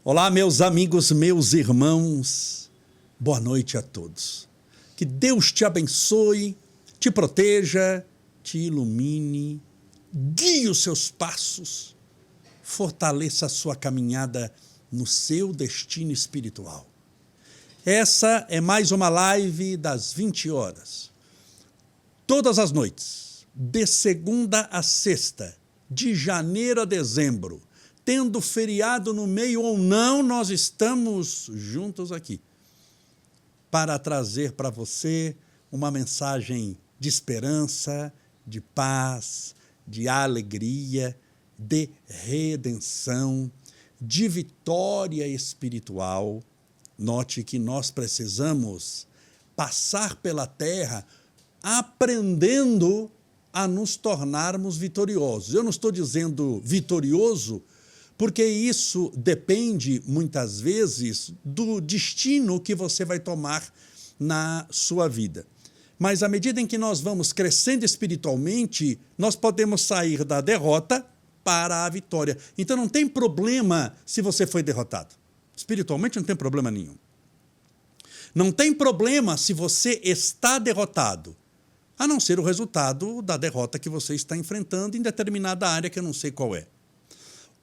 Olá, meus amigos, meus irmãos, boa noite a todos. Que Deus te abençoe, te proteja, te ilumine, guie os seus passos, fortaleça a sua caminhada no seu destino espiritual. Essa é mais uma live das 20 horas. Todas as noites, de segunda a sexta, de janeiro a dezembro, tendo feriado no meio ou não, nós estamos juntos aqui para trazer para você uma mensagem de esperança, de paz, de alegria, de redenção, de vitória espiritual. Note que nós precisamos passar pela terra aprendendo a nos tornarmos vitoriosos. Eu não estou dizendo vitorioso porque isso depende, muitas vezes, do destino que você vai tomar na sua vida. Mas, à medida em que nós vamos crescendo espiritualmente, nós podemos sair da derrota para a vitória. Então, não tem problema se você foi derrotado. Espiritualmente, não tem problema nenhum. Não tem problema se você está derrotado, a não ser o resultado da derrota que você está enfrentando em determinada área que eu não sei qual é.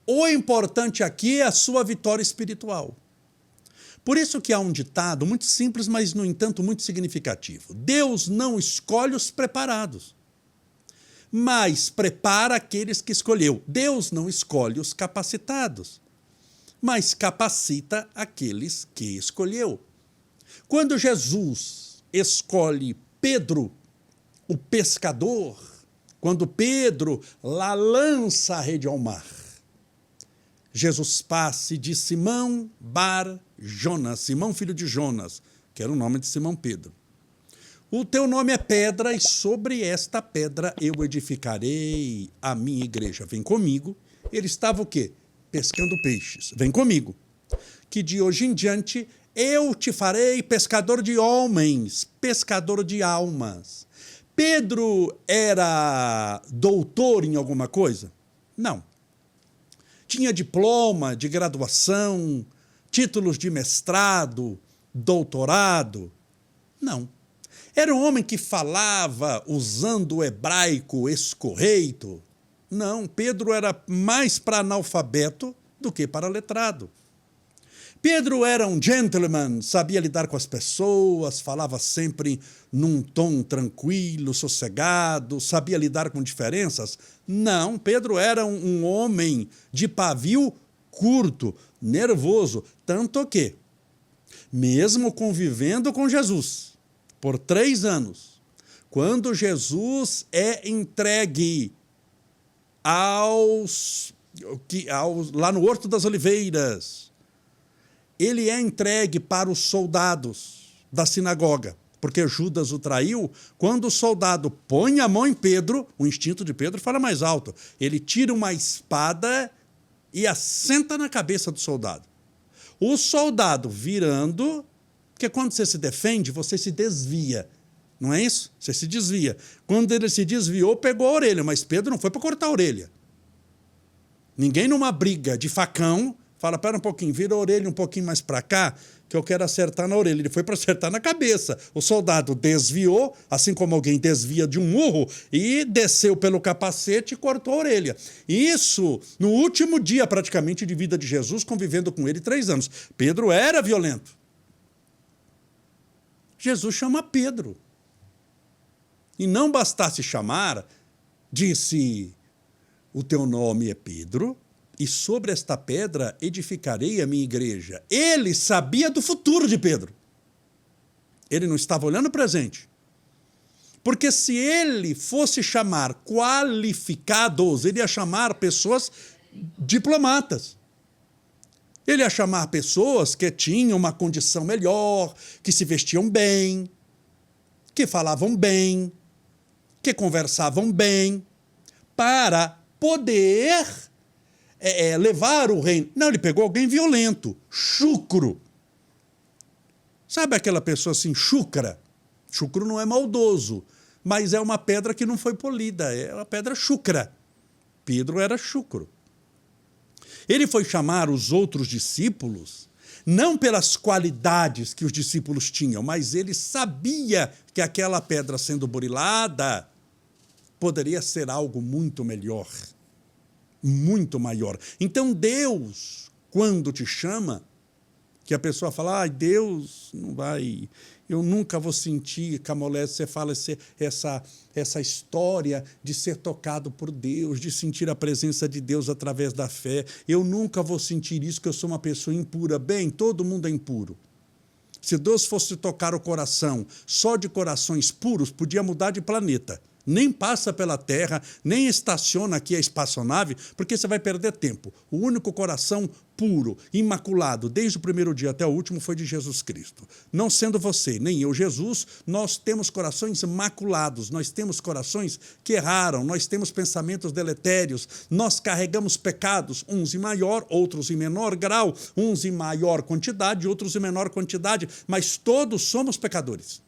O importante aqui é a sua vitória espiritual. Por isso que há um ditado muito simples, mas, no entanto, muito significativo. Deus não escolhe os preparados, mas prepara aqueles que escolheu. Deus não escolhe os capacitados, mas capacita aqueles que escolheu. Quando Jesus escolhe Pedro, o pescador, quando Pedro lá lança a rede ao mar, Jesus passa e diz: Simão Bar Jonas, Simão filho de Jonas, que era o nome de Simão Pedro. O teu nome é pedra, e sobre esta pedra eu edificarei a minha igreja. Vem comigo. Ele estava o quê? Pescando peixes. Vem comigo, que de hoje em diante eu te farei pescador de homens, pescador de almas. Pedro era doutor em alguma coisa? Não. Tinha diploma de graduação, títulos de mestrado, doutorado? Não. Era um homem que falava usando o hebraico escorreito? Não, Pedro era mais para analfabeto do que para letrado. Pedro era um gentleman, sabia lidar com as pessoas, falava sempre num tom tranquilo, sossegado, sabia lidar com diferenças? Não, Pedro era um homem de pavio curto, nervoso, tanto que, mesmo convivendo com Jesus por 3 anos, quando Jesus é entregue lá no Horto das Oliveiras, ele é entregue para os soldados da sinagoga, porque Judas o traiu. Quando o soldado põe a mão em Pedro, o instinto de Pedro fala mais alto. Ele tira uma espada e assenta na cabeça do soldado. O soldado virando, porque quando você se defende, você se desvia. Não é isso? Você se desvia. Quando ele se desviou, pegou a orelha, mas Pedro não foi para cortar a orelha. Ninguém numa briga de facão fala: pera um pouquinho, vira a orelha um pouquinho mais para cá, que eu quero acertar na orelha. Ele foi para acertar na cabeça. O soldado desviou, assim como alguém desvia de um murro, e desceu pelo capacete e cortou a orelha. Isso no último dia, praticamente, de vida de Jesus, convivendo com ele 3 anos. Pedro era violento. Jesus chama Pedro. E não bastasse chamar, disse: o teu nome é Pedro, e sobre esta pedra edificarei a minha igreja. Ele sabia do futuro de Pedro. Ele não estava olhando o presente. Porque se ele fosse chamar qualificados, ele ia chamar pessoas diplomatas. Ele ia chamar pessoas que tinham uma condição melhor, que se vestiam bem, que falavam bem, que conversavam bem, para poder levar o reino. Não, ele pegou alguém violento, chucro. Sabe aquela pessoa assim, chucra? Chucro não é maldoso, mas é uma pedra que não foi polida, é uma pedra chucra. Pedro era chucro. Ele foi chamar os outros discípulos não pelas qualidades que os discípulos tinham, mas ele sabia que aquela pedra sendo burilada poderia ser algo muito melhor, muito maior. Então Deus, quando te chama, que a pessoa fala, Deus não vai, eu nunca vou sentir, Camolé, você fala essa história de ser tocado por Deus, de sentir a presença de Deus através da fé. Eu nunca vou sentir isso, que eu sou uma pessoa impura. Bem, todo mundo é impuro. Se Deus fosse tocar o coração só de corações puros, podia mudar de planeta. Nem passa pela Terra, nem estaciona aqui a espaçonave, porque você vai perder tempo. O único coração puro, imaculado, desde o primeiro dia até o último, foi de Jesus Cristo. Não sendo você, nem eu, Jesus, nós temos corações maculados, nós temos corações que erraram, nós temos pensamentos deletérios, nós carregamos pecados, uns em maior, outros em menor grau, uns em maior quantidade, outros em menor quantidade, mas todos somos pecadores.